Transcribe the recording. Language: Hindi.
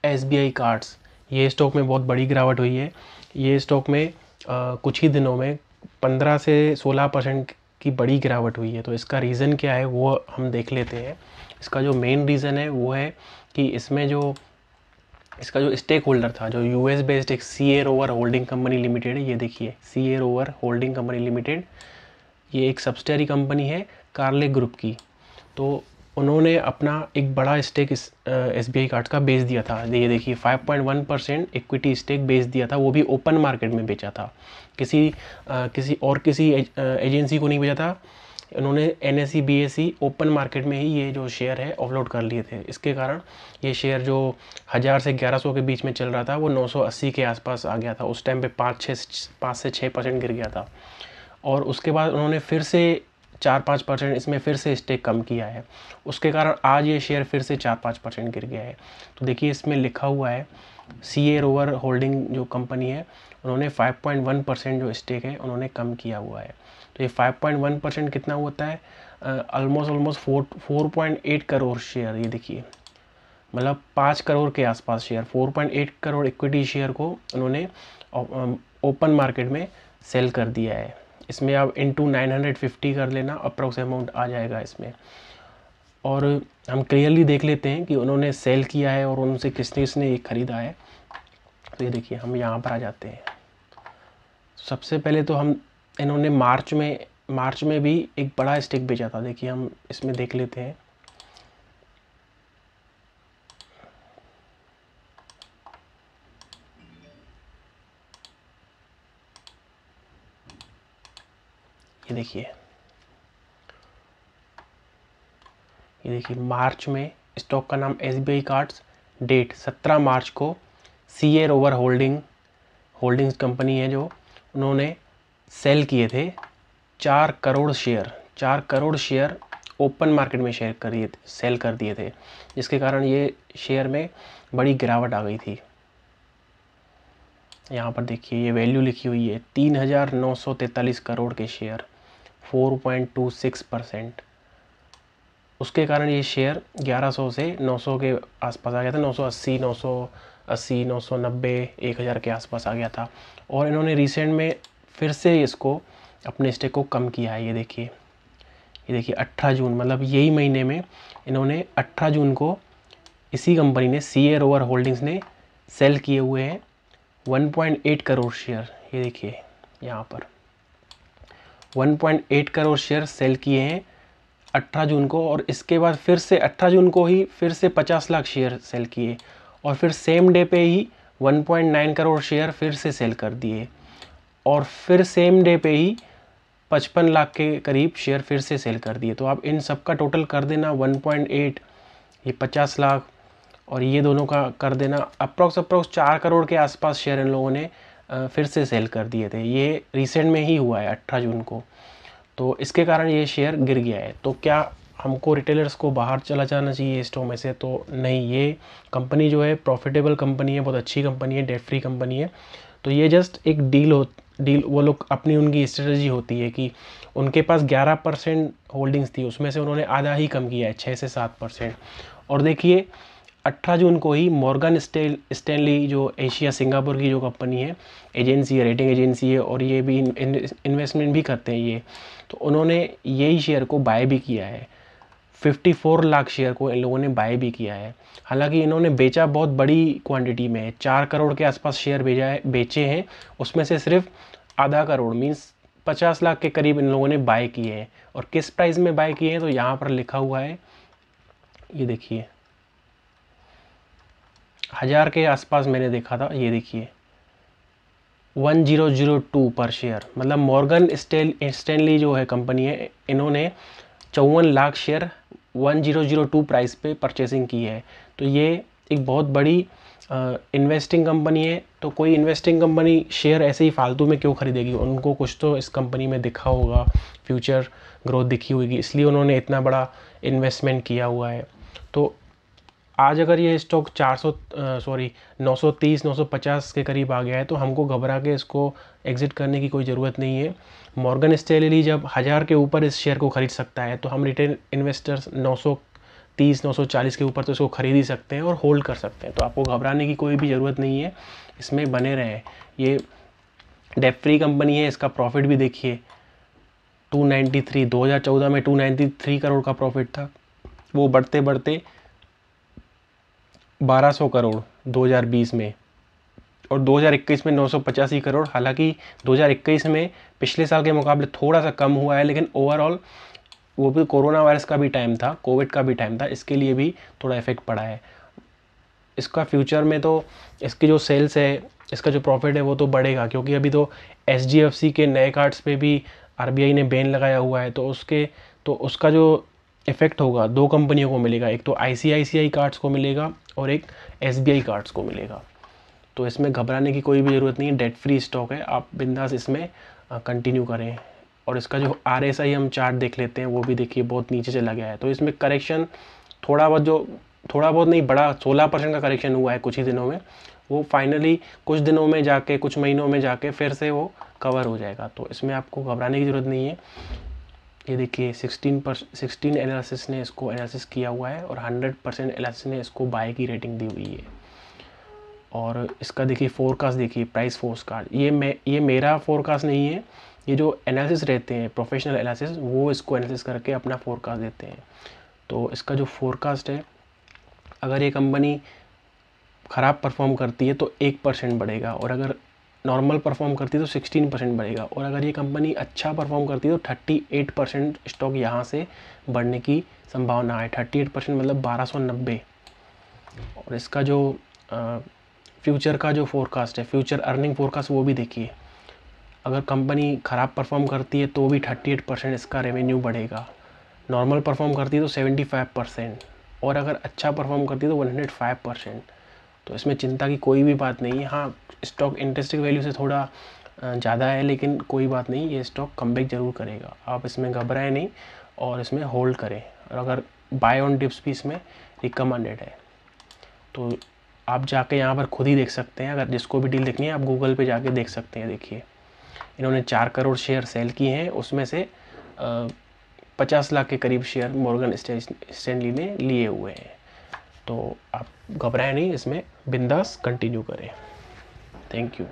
SBI कार्ड्स, ये स्टॉक में बहुत बड़ी गिरावट हुई है। ये स्टॉक में कुछ ही दिनों में 15 से 16% की बड़ी गिरावट हुई है। तो इसका रीज़न क्या है वो हम देख लेते हैं। इसका जो मेन रीज़न है वो है कि इसमें जो इसका जो स्टेक होल्डर था, जो US बेस्ड एक CA rover holding company limited है, ये देखिए CA rover holding company limited, ये एक सब्सिडरी कंपनी है कार्ले ग्रुप की। तो उन्होंने अपना एक बड़ा स्टेक इस SBI कार्ड्स का बेच दिया था। ये देखिए 5.1% इक्विटी स्टेक बेच दिया था, वो भी ओपन मार्केट में बेचा था, किसी एजेंसी को नहीं बेचा था। उन्होंने NSE BSE ओपन मार्केट में ही ये जो शेयर है ऑफलोड कर लिए थे। इसके कारण ये शेयर जो 1000 से 1100 के बीच में चल रहा था वो 980 के आसपास आ गया था। उस टाइम पे 5 से 6% गिर गया था। और उसके बाद उन्होंने फिर से 4-5% इसमें फिर से स्टेक कम किया है। उसके कारण आज ये शेयर फिर से 4-5% गिर गया है। तो देखिए इसमें लिखा हुआ है CA रोवर होल्डिंग जो कंपनी है, उन्होंने 5.1% जो स्टेक है उन्होंने कम किया हुआ है। तो ये 5.1% कितना होता है? Almost 4.8 crore share. ये देखिए मतलब 5 करोड़ के आसपास शेयर, 4.8 करोड़ इक्विटी शेयर को उन्होंने ओपन मार्केट में सेल कर दिया है। इसमें आप इंटू 950 कर लेना, अप्रोक्स अमाउंट आ जाएगा इसमें। और हम क्लियरली देख लेते हैं कि उन्होंने सेल किया है और उनसे किसने किसने ये ख़रीदा है। तो ये देखिए हम यहाँ पर आ जाते हैं। सबसे पहले तो इन्होंने मार्च में भी एक बड़ा स्टेक बेचा था। देखिए हम इसमें देख लेते हैं। ये देखिए मार्च में स्टॉक का नाम SBI कार्ड्स, डेट 17 मार्च को CA रोवर होल्डिंग्स कंपनी है जो उन्होंने सेल किए थे 4 करोड़ शेयर ओपन मार्केट में सेल कर दिए थे, जिसके कारण ये शेयर में बड़ी गिरावट आ गई थी। यहाँ पर देखिए ये वैल्यू लिखी हुई है 3943 करोड़ के शेयर, 4.26%। उसके कारण ये शेयर 1100 से 900 के आसपास आ गया था, 990, 1000 के आसपास आ गया था। और इन्होंने रिसेंट में फिर से इसको अपने स्टेक को कम किया है। ये देखिए 18 जून, मतलब यही महीने में इन्होंने 18 जून को इसी कंपनी ने CA रोवर होल्डिंग्स ने सेल किए हुए हैं 1.8 करोड़ शेयर। ये देखिए यहाँ पर 1.8 करोड़ शेयर सेल किए हैं 18 जून को। और इसके बाद फिर से 18 जून को ही फिर से 50 लाख शेयर सेल किए, और फिर सेम डे पे ही 1.9 करोड़ शेयर फिर से सेल कर दिए, और फिर सेम डे पे ही 55 लाख के करीब शेयर फिर से सेल कर दिए। तो आप इन सब का टोटल कर देना 1.8, ये 50 लाख, और ये दोनों का कर देना अप्रोक्स 4 करोड़ के आसपास शेयर इन लोगों ने फिर से सेल कर दिए थे। ये रिसेंट में ही हुआ है 18 जून को। तो इसके कारण ये शेयर गिर गया है। तो क्या हमको रिटेलर्स को बाहर चला जाना चाहिए स्टॉक में से? तो नहीं, ये कंपनी जो है प्रॉफिटेबल कंपनी है, बहुत अच्छी कंपनी है, डेट फ्री कंपनी है। तो ये जस्ट एक डील वो लोग अपनी उनकी स्ट्रेटजी होती है कि उनके पास 11% होल्डिंग्स थी, उसमें से उन्होंने आधा ही कम किया है, 6 से 7%। और देखिए 18 जून को ही मॉर्गन स्टैनली जो एशिया सिंगापुर की जो कंपनी है, एजेंसी है, रेटिंग एजेंसी है, और ये भी इन्वेस्टमेंट भी करते हैं ये, तो उन्होंने यही शेयर को बाय भी किया है। 54 लाख शेयर को इन लोगों ने बाय भी किया है। हालांकि इन्होंने बेचा बहुत बड़ी क्वांटिटी में है, 4 करोड़ के आसपास शेयर बेचे हैं, उसमें से सिर्फ आधा करोड़ मीन्स 50 लाख के करीब इन लोगों ने बाय किए हैं। और किस प्राइस में बाय किए हैं तो यहाँ पर लिखा हुआ है, ये देखिए 1000 के आसपास मैंने देखा था। ये देखिए 1002 पर शेयर, मतलब मॉर्गन स्टैनली जो है कंपनी है, इन्होंने 54 लाख शेयर 1002 प्राइस पे परचेसिंग की है। तो ये एक बहुत बड़ी इन्वेस्टिंग कंपनी है। तो कोई इन्वेस्टिंग कंपनी शेयर ऐसे ही फालतू में क्यों खरीदेगी? उनको कुछ तो इस कंपनी में दिखा होगा, फ्यूचर ग्रोथ दिखी होगी, इसलिए उन्होंने इतना बड़ा इन्वेस्टमेंट किया हुआ है। तो आज अगर ये स्टॉक 930 950 के करीब आ गया है, तो हमको घबरा के इसको एग्ज़िट करने की कोई ज़रूरत नहीं है। मॉर्गन स्टैनली जब 1000 के ऊपर इस शेयर को ख़रीद सकता है, तो हम रिटेल इन्वेस्टर्स 940 के ऊपर तो इसको ख़रीद ही सकते हैं और होल्ड कर सकते हैं। तो आपको घबराने की कोई भी ज़रूरत नहीं है, इसमें बने रहें। ये डेट फ्री कंपनी है, इसका प्रॉफिट भी देखिए 293, 2014 में 293 करोड़ का प्रॉफिट था, वो बढ़ते बढ़ते 1200 करोड़ 2020 में, और 2021 में 985 करोड़। हालांकि 2021 में पिछले साल के मुकाबले थोड़ा सा कम हुआ है, लेकिन ओवरऑल वो भी कोरोना वायरस का भी टाइम था, कोविड का भी टाइम था, इसके लिए भी थोड़ा इफेक्ट पड़ा है। इसका फ्यूचर में तो इसकी जो सेल्स है, इसका जो प्रॉफिट है वो तो बढ़ेगा, क्योंकि अभी तो SGFC के नए कार्ड्स पे भी RBI ने बैन लगाया हुआ है, तो उसका जो इफेक्ट होगा 2 कंपनियों को मिलेगा, एक तो ICICI कार्ड्स को मिलेगा और एक SBI कार्ड्स को मिलेगा। तो इसमें घबराने की कोई भी ज़रूरत नहीं है, डेट फ्री स्टॉक है, आप बिंदास इसमें कंटिन्यू करें। और इसका जो RSI हम चार्ट देख लेते हैं, वो भी देखिए बहुत नीचे चला गया है। तो इसमें करेक्शन थोड़ा बहुत नहीं, बड़ा 16% का करेक्शन हुआ है कुछ ही दिनों में, वो फाइनली कुछ दिनों में जाके, कुछ महीनों में जाके फिर से वो कवर हो जाएगा। तो इसमें आपको घबराने की ज़रूरत नहीं है। ये देखिए 16 एनालिसिस ने इसको एनालिसिस किया हुआ है और 100% एनालिसिस ने इसको बाय की रेटिंग दी हुई है। और इसका देखिए फोरकास्ट, देखिए प्राइस फोरकास्ट, ये मेरा फोरकास्ट नहीं है, ये जो एनालिसिस रहते हैं प्रोफेशनल एनालिसिस, वो इसको एनालिसिस करके अपना फोरकास्ट देते हैं। तो इसका जो फोरकास्ट है, अगर ये कंपनी ख़राब परफॉर्म करती है तो 1% बढ़ेगा, और अगर नॉर्मल परफॉर्म करती है तो 16% बढ़ेगा, और अगर ये कंपनी अच्छा परफॉर्म करती है तो 38% स्टॉक यहाँ से बढ़ने की संभावना है। 38% मतलब 1290। और इसका जो फ्यूचर का जो फोरकास्ट है, फ्यूचर अर्निंग फोरकास्ट, वो भी देखिए, अगर कंपनी ख़राब परफॉर्म करती है तो भी 38% इसका रेवेन्यू बढ़ेगा, नॉर्मल परफॉर्म करती है तो 75%, और अगर अच्छा परफॉर्म करती है तो 105%। तो इसमें चिंता की कोई भी बात नहीं है। हाँ, स्टॉक इंटरेस्टिंग वैल्यू से थोड़ा ज़्यादा है, लेकिन कोई बात नहीं, ये स्टॉक कमबैक ज़रूर करेगा। आप इसमें घबराएं नहीं और इसमें होल्ड करें, और अगर बाय ऑन डिप्स भी इसमें रिकमेंडेड है। तो आप जाके यहाँ पर खुद ही देख सकते हैं, अगर जिसको भी डील देखनी है आप गूगल पे जाके देख सकते हैं। देखिए इन्होंने 4 करोड़ शेयर सेल किए हैं, उसमें से 50 लाख के करीब शेयर मॉर्गन स्टैनली ने लिए हुए हैं। तो आप घबराएं नहीं, इसमें बिंदास कंटिन्यू करें। Thank you.